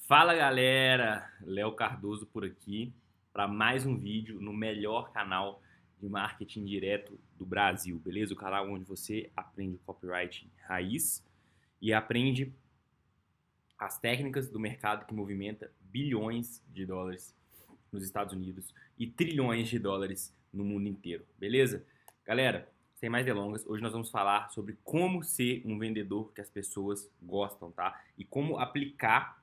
Fala galera, Léo Cardoso por aqui para mais um vídeo no melhor canal de marketing direto do Brasil, beleza? O canal onde você aprende copyright raiz e aprende as técnicas do mercado que movimenta bilhões de dólares nos Estados Unidos e trilhões de dólares no mundo inteiro, beleza? Galera, sem mais delongas, hoje nós vamos falar sobre como ser um vendedor que as pessoas gostam, tá? E como aplicar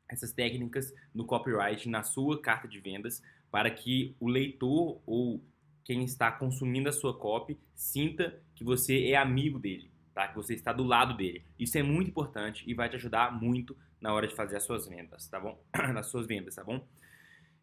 essas técnicas no copyright na sua carta de vendas para que o leitor ou quem está consumindo a sua copy sinta que você é amigo dele, tá? Que você está do lado dele. Isso é muito importante e vai te ajudar muito na hora de fazer as suas vendas, tá bom? Nas suas vendas, tá bom?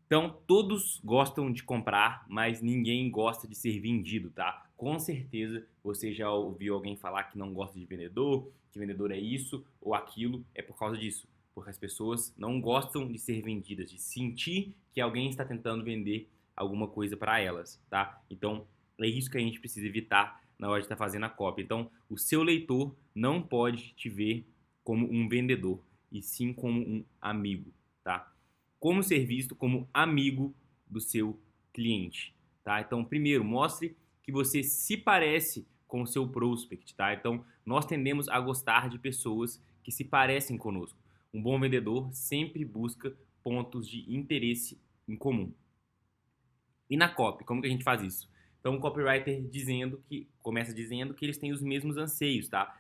Então, todos gostam de comprar, mas ninguém gosta de ser vendido, tá? Com certeza você já ouviu alguém falar que não gosta de vendedor, que vendedor é isso ou aquilo, é por causa disso. Porque as pessoas não gostam de ser vendidas, de sentir que alguém está tentando vender alguma coisa para elas, tá? Então, é isso que a gente precisa evitar na hora de estar fazendo a cópia. Então, o seu leitor não pode te ver como um vendedor, e sim como um amigo, tá? Como ser visto como amigo do seu cliente, tá? Então, primeiro, mostre que você se parece com o seu prospect, tá? Então, nós tendemos a gostar de pessoas que se parecem conosco. Um bom vendedor sempre busca pontos de interesse em comum. E na copy, como que a gente faz isso? Então, o copywriter começa dizendo que eles têm os mesmos anseios, tá?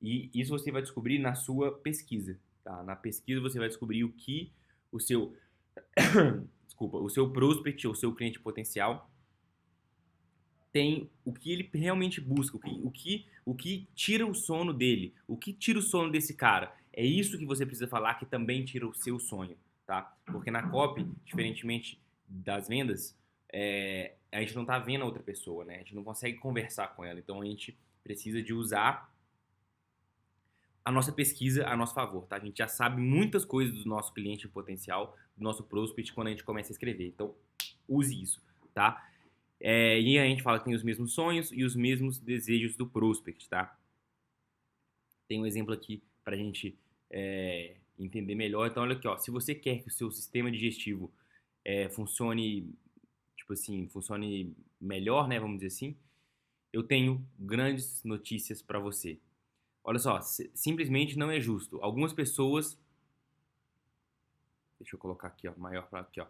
E isso você vai descobrir na sua pesquisa, tá? Na pesquisa você vai descobrir o que o seu desculpa, o seu prospect ou seu cliente potencial tem, o que ele realmente busca, o que tira o sono dele, o que tira o sono desse cara. É isso que você precisa falar que também tira o seu sonho, tá? Porque na copy, diferentemente das vendas, a gente não tá vendo a outra pessoa, né? A gente não consegue conversar com ela. Então a gente precisa de usar a nossa pesquisa a nosso favor, tá? A gente já sabe muitas coisas do nosso cliente potencial, do nosso prospect quando a gente começa a escrever. Então, use isso, tá? E a gente fala que tem os mesmos sonhos e os mesmos desejos do prospect, tá? Tem um exemplo aqui para a gente entender melhor. Então, olha aqui, ó. Se você quer que o seu sistema digestivo funcione, tipo assim, funcione melhor, né? Vamos dizer assim, eu tenho grandes notícias para você. Olha só, simplesmente não é justo. Algumas pessoas, deixa eu colocar aqui, ó, maior para aqui, ó.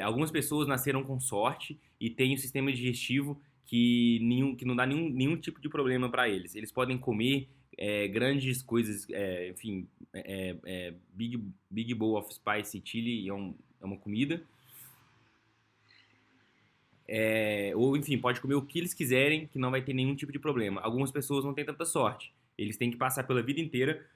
Algumas pessoas nasceram com sorte e têm um sistema digestivo que não dá nenhum tipo de problema para eles. Eles podem comer grandes coisas, enfim, Big Bowl of Spicy Chili é uma comida. Ou enfim, pode comer o que eles quiserem, que não vai ter nenhum tipo de problema. Algumas pessoas não têm tanta sorte. Eles têm que passar pela vida inteira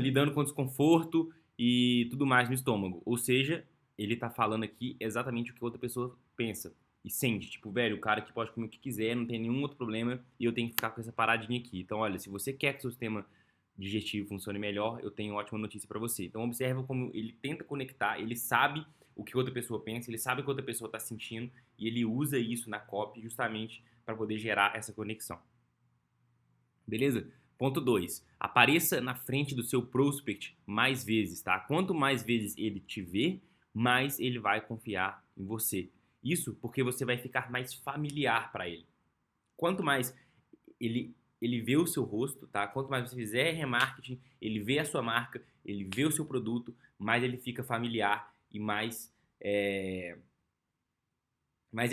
lidando com desconforto e tudo mais no estômago. Ou seja, ele tá falando aqui exatamente o que outra pessoa pensa e sente. Tipo, velho, o cara que pode comer o que quiser, não tem nenhum outro problema e eu tenho que ficar com essa paradinha aqui. Então, olha, se você quer que o seu sistema digestivo funcione melhor, eu tenho ótima notícia para você. Então, observa como ele tenta conectar, ele sabe o que outra pessoa pensa, ele sabe o que outra pessoa está sentindo e ele usa isso na copy justamente para poder gerar essa conexão. Beleza? Ponto 2. Apareça na frente do seu prospect mais vezes, tá? Quanto mais vezes ele te ver, mais ele vai confiar em você. Isso porque você vai ficar mais familiar para ele. Quanto mais ele vê o seu rosto, tá? Quanto mais você fizer remarketing, ele vê a sua marca, ele vê o seu produto, mais ele fica familiar e mais ele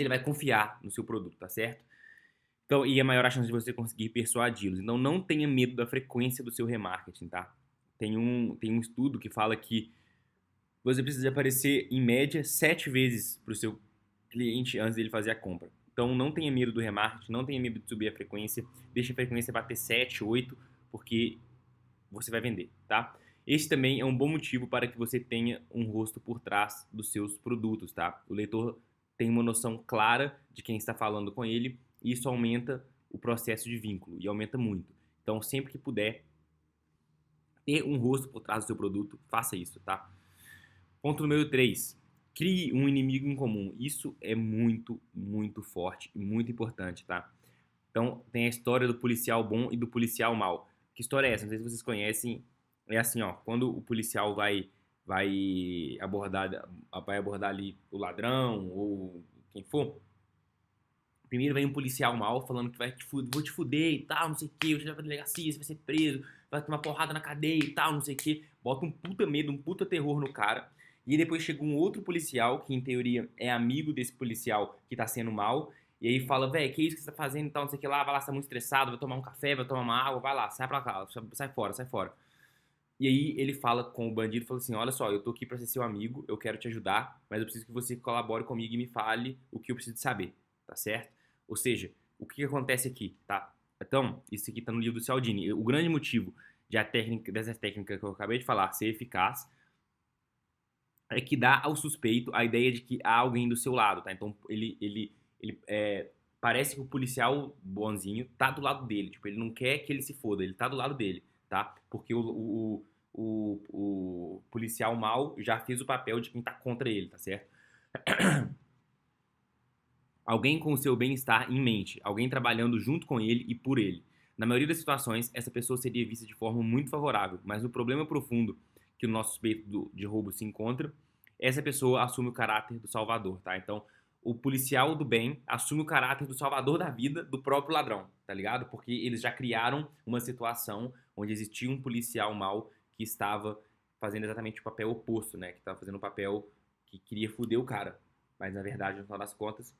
vai confiar no seu produto, tá certo? Então, e é maior a chance de você conseguir persuadi-los. Então, não tenha medo da frequência do seu remarketing, tá? Tem um estudo que fala que você precisa aparecer, em média, 7 vezes para o seu cliente antes dele fazer a compra. Então, não tenha medo do remarketing, não tenha medo de subir a frequência. Deixe a frequência bater 7, 8, porque você vai vender, tá? Esse também é um bom motivo para que você tenha um rosto por trás dos seus produtos, tá? O leitor tem uma noção clara de quem está falando com ele e isso aumenta o processo de vínculo e aumenta muito. Então, sempre que puder ter um rosto por trás do seu produto, faça isso, tá? Ponto número 3. Crie um inimigo em comum. Isso é muito, muito forte e muito importante, tá? Então, tem a história do policial bom e do policial mau. Que história é essa? Não sei se vocês conhecem. é assim, ó, quando o policial vai abordar ali o ladrão ou quem for, primeiro vem um policial mal falando que vou te fuder e tal, não sei o que, eu te levo pra delegacia, você vai ser preso, vai tomar porrada na cadeia e tal, não sei o que. Bota um puta medo, um puta terror no cara. E aí depois chega um outro policial, que em teoria é amigo desse policial que tá sendo mal, e aí fala, velho, que isso que você tá fazendo e tal, não sei o que lá, vai lá, você tá muito estressado, vai tomar um café, vai tomar uma água, vai lá, sai pra cá, sai fora, sai fora. E aí ele fala com o bandido, fala assim, olha só, eu tô aqui pra ser seu amigo, eu quero te ajudar, mas eu preciso que você colabore comigo e me fale o que eu preciso saber, tá certo? Ou seja, o que acontece aqui, tá? Então, isso aqui tá no livro do Cialdini. O grande motivo dessa técnica que eu acabei de falar ser eficaz é que dá ao suspeito a ideia de que há alguém do seu lado, tá? Então, parece que o policial bonzinho tá do lado dele, tipo, ele não quer que ele se foda, ele tá do lado dele, tá? Porque o policial mal já fez o papel de quem tá contra ele, tá certo? Alguém com o seu bem-estar em mente, alguém trabalhando junto com ele e por ele. Na maioria das situações, essa pessoa seria vista de forma muito favorável, mas o problema profundo que o nosso suspeito de roubo se encontra, essa pessoa assume o caráter do salvador, tá? Então, o policial do bem assume o caráter do salvador da vida do próprio ladrão, tá ligado? Porque eles já criaram uma situação onde existia um policial mau que estava fazendo exatamente o papel oposto, né? Que estava fazendo o papel que queria foder o cara. Mas, na verdade, no final das contas,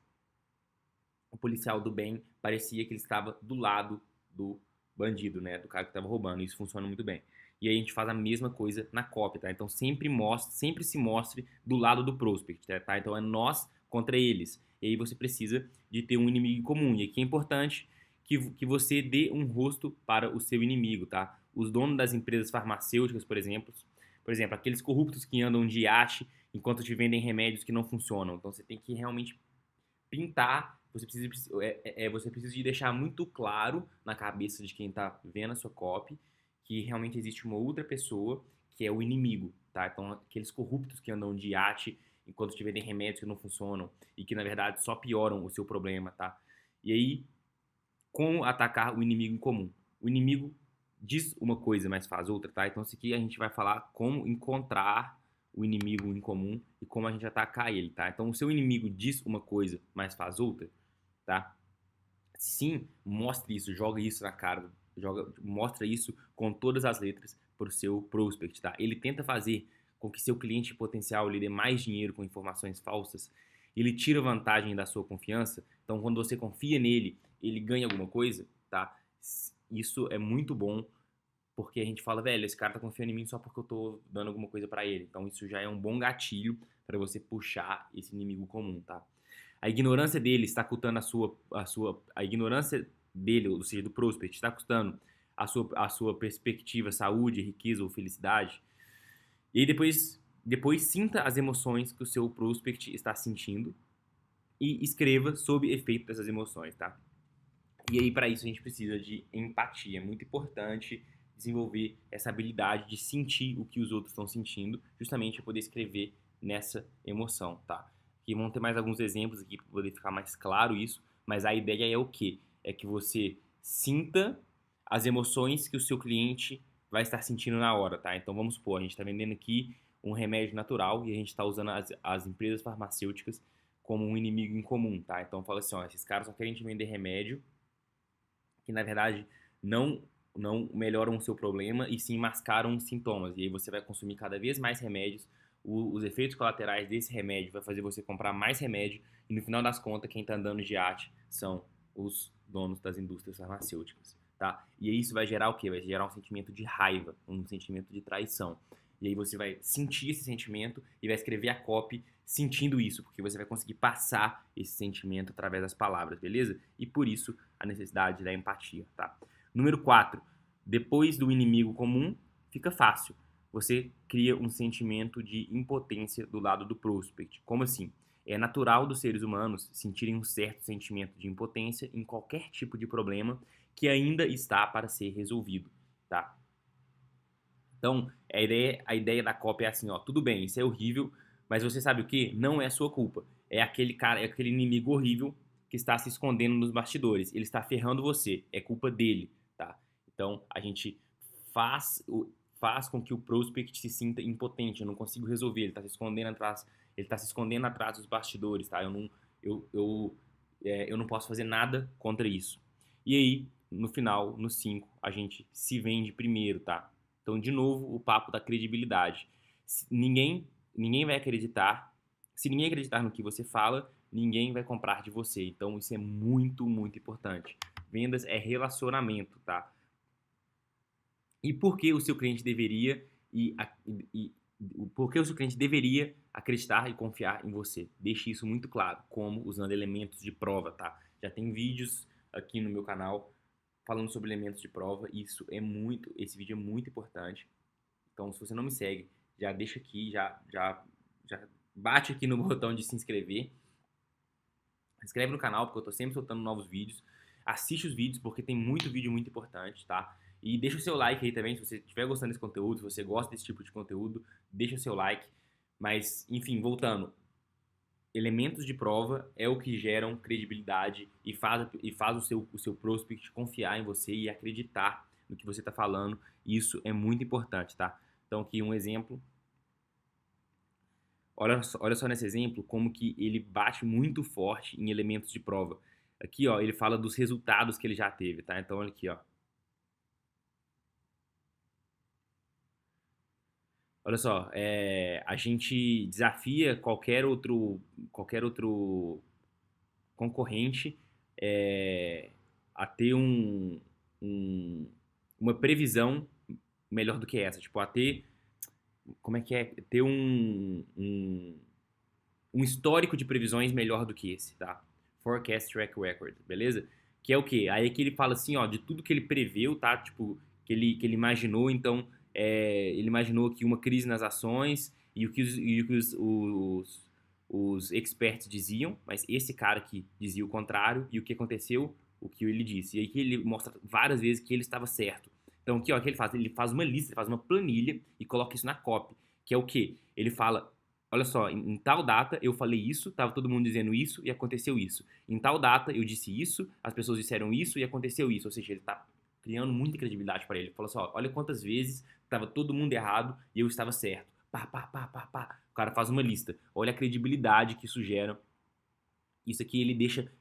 o policial do bem parecia que ele estava do lado do bandido, né? Do cara que estava roubando. Isso funciona muito bem. E aí a gente faz a mesma coisa na cópia, tá? Então sempre se mostre do lado do prospect, tá? Então é nós contra eles. E aí você precisa de ter um inimigo comum. E aqui é importante que você dê um rosto para o seu inimigo, tá? Os donos das empresas farmacêuticas, por exemplo, aqueles corruptos que andam de iate enquanto te vendem remédios que não funcionam. Então você tem que realmente pintar, você precisa de deixar muito claro na cabeça de quem está vendo a sua copy que realmente existe uma outra pessoa que é o inimigo, tá? Então, aqueles corruptos que andam de iate enquanto te vendem remédios que não funcionam e que, na verdade, só pioram o seu problema, tá? E aí, como atacar o inimigo em comum? O inimigo diz uma coisa, mas faz outra, tá? Então, isso aqui a gente vai falar como encontrar o inimigo em comum e como a gente atacar ele, tá? Então, o seu inimigo diz uma coisa, mas faz outra, tá? Sim, mostre isso, joga isso na cara, mostra isso com todas as letras para o seu prospect, tá? Ele tenta fazer com que seu cliente potencial lhe dê mais dinheiro com informações falsas, ele tira vantagem da sua confiança, então quando você confia nele, ele ganha alguma coisa, tá? Isso é muito bom, porque a gente fala, velho, esse cara tá confiando em mim só porque eu tô dando alguma coisa para ele, então isso já é um bom gatilho para você puxar esse inimigo comum, tá? A ignorância dele está custando a ignorância dele, ou seja, do prospect, está custando a sua perspectiva, saúde, riqueza ou felicidade. E aí depois sinta as emoções que o seu prospect está sentindo e escreva sob efeito dessas emoções, tá? E aí para isso a gente precisa de empatia. É muito importante desenvolver essa habilidade de sentir o que os outros estão sentindo, justamente para poder escrever nessa emoção, tá? E vão ter mais alguns exemplos aqui para poder ficar mais claro isso, mas a ideia é o quê? É que você sinta as emoções que o seu cliente vai estar sentindo na hora, tá? Então vamos supor, a gente está vendendo aqui um remédio natural e a gente está usando as empresas farmacêuticas como um inimigo em comum, tá? Então fala assim, ó, esses caras só querem te vender remédio que na verdade não melhoram o seu problema e sim mascaram os sintomas. E aí você vai consumir cada vez mais remédios, os efeitos colaterais desse remédio vai fazer você comprar mais remédio e no final das contas quem está andando de arte são os donos das indústrias farmacêuticas, tá? E aí isso vai gerar o quê? Vai gerar um sentimento de raiva, um sentimento de traição. E aí você vai sentir esse sentimento e vai escrever a copy sentindo isso, porque você vai conseguir passar esse sentimento através das palavras, beleza? E por isso a necessidade da empatia, tá? Número 4. Depois do inimigo comum, fica fácil. Você cria um sentimento de impotência do lado do prospect. Como assim? É natural dos seres humanos sentirem um certo sentimento de impotência em qualquer tipo de problema que ainda está para ser resolvido, tá? Então, a ideia da cópia é assim, ó, tudo bem, isso é horrível, mas você sabe o que? Não é sua culpa. É aquele cara, é aquele inimigo horrível que está se escondendo nos bastidores. Ele está ferrando você. É culpa dele, tá? Então, a gente faz com que o prospect se sinta impotente. Eu não consigo resolver, ele tá se escondendo atrás dos bastidores, tá? Eu não posso fazer nada contra isso. E aí, no final, no 5, a gente se vende primeiro, tá? Então, de novo, o papo da credibilidade. Ninguém vai acreditar. Se ninguém acreditar no que você fala, ninguém vai comprar de você. Então, isso é muito, muito importante. Vendas é relacionamento, tá? E por que o seu cliente deveria por que o seu cliente deveria acreditar e confiar em você? Deixe isso muito claro, como usando elementos de prova, tá? Já tem vídeos aqui no meu canal falando sobre elementos de prova. Esse vídeo é muito importante. Então, se você não me segue, já deixa aqui, já bate aqui no botão de se inscrever. Se inscreve no canal, porque eu tô sempre soltando novos vídeos. Assiste os vídeos, porque tem muito vídeo muito importante, tá? E deixa o seu like aí também, se você estiver gostando desse conteúdo, se você gosta desse tipo de conteúdo, deixa o seu like. Mas, enfim, voltando. Elementos de prova é o que geram credibilidade e faz o seu prospect confiar em você e acreditar no que você está falando. Isso é muito importante, tá? Então, aqui um exemplo. Olha só nesse exemplo como que ele bate muito forte em elementos de prova. Aqui, ó, ele fala dos resultados que ele já teve, tá? Então, olha aqui, ó. Olha só, a gente desafia qualquer outro concorrente a ter uma previsão melhor do que essa. Tipo, a ter, como é que é? Ter um histórico de previsões melhor do que esse, tá? Forecast Track Record, beleza? Que é o quê? Aí é que ele fala assim, ó, de tudo que ele preveu, tá? Tipo, que ele imaginou, então, ele imaginou que uma crise nas ações e o que os experts diziam, mas esse cara que dizia o contrário, e o que aconteceu, o que ele disse. E aí que ele mostra várias vezes que ele estava certo. Então, aqui, ó, o que ele faz? Ele faz uma lista, ele faz uma planilha e coloca isso na copy, que é o quê? Ele fala, olha só, em tal data eu falei isso, estava todo mundo dizendo isso e aconteceu isso. Em tal data eu disse isso, as pessoas disseram isso e aconteceu isso. Ou seja, ele está criando muita credibilidade para ele. Ele fala assim, ó, olha quantas vezes estava todo mundo errado e eu estava certo. Pá, pá, pá, pá, pá. O cara faz uma lista. Olha a credibilidade que isso gera. Isso aqui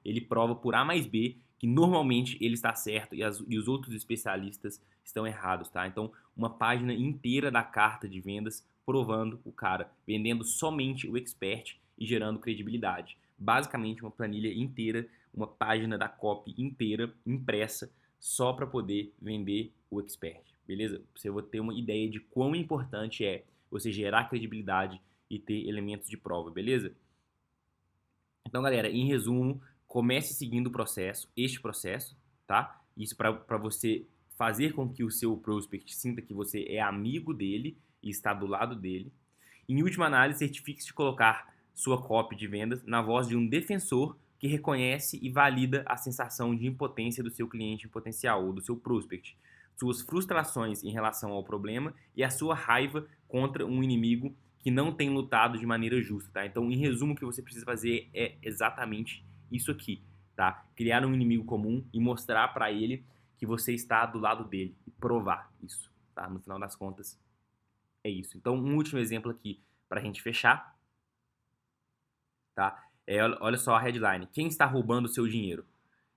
ele prova por A mais B que normalmente ele está certo e os outros especialistas estão errados, tá? Então, uma página inteira da carta de vendas provando o cara, vendendo somente o expert e gerando credibilidade. Basicamente, uma planilha inteira, uma página da copy inteira impressa só para poder vender o expert, beleza? Você vai ter uma ideia de quão importante é você gerar credibilidade e ter elementos de prova, beleza? Então, galera, em resumo, comece seguindo o processo, este processo, tá? Isso para você fazer com que o seu prospect sinta que você é amigo dele e está do lado dele. Em última análise, certifique-se de colocar sua copy de vendas na voz de um defensor que reconhece e valida a sensação de impotência do seu cliente em potencial ou do seu prospect, suas frustrações em relação ao problema e a sua raiva contra um inimigo que não tem lutado de maneira justa, tá? Então, em resumo, o que você precisa fazer é exatamente isso aqui, tá? Criar um inimigo comum e mostrar para ele que você está do lado dele e provar isso, tá? No final das contas, é isso. Então, um último exemplo aqui para a gente fechar, tá? Olha só a headline. Quem está roubando o seu dinheiro?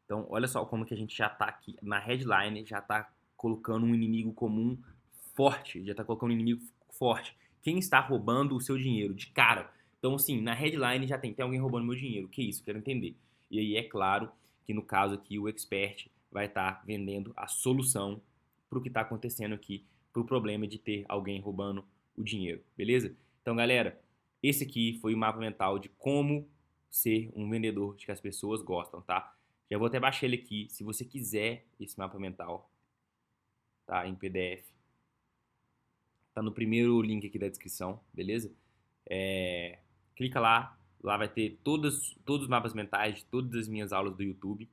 Então, olha só como que a gente já está aqui na headline, já está colocando um inimigo comum forte, já está colocando um inimigo forte. Quem está roubando o seu dinheiro? De cara. Então, assim, na headline já tem alguém roubando meu dinheiro. O que é isso? Quero entender. E aí é claro que no caso aqui o expert vai estar vendendo a solução para o que está acontecendo aqui, para o problema de ter alguém roubando o dinheiro, beleza? Então, galera, esse aqui foi o mapa mental de como ser um vendedor de que as pessoas gostam, tá? Já vou até baixar ele aqui, se você quiser esse mapa mental, tá? Em PDF. Tá no primeiro link aqui da descrição, beleza? Clica lá, lá vai ter todos os mapas mentais de todas as minhas aulas do YouTube.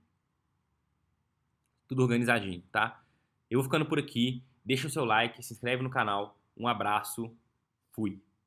Tudo organizadinho, tá? Eu vou ficando por aqui, deixa o seu like, se inscreve no canal. Um abraço, fui!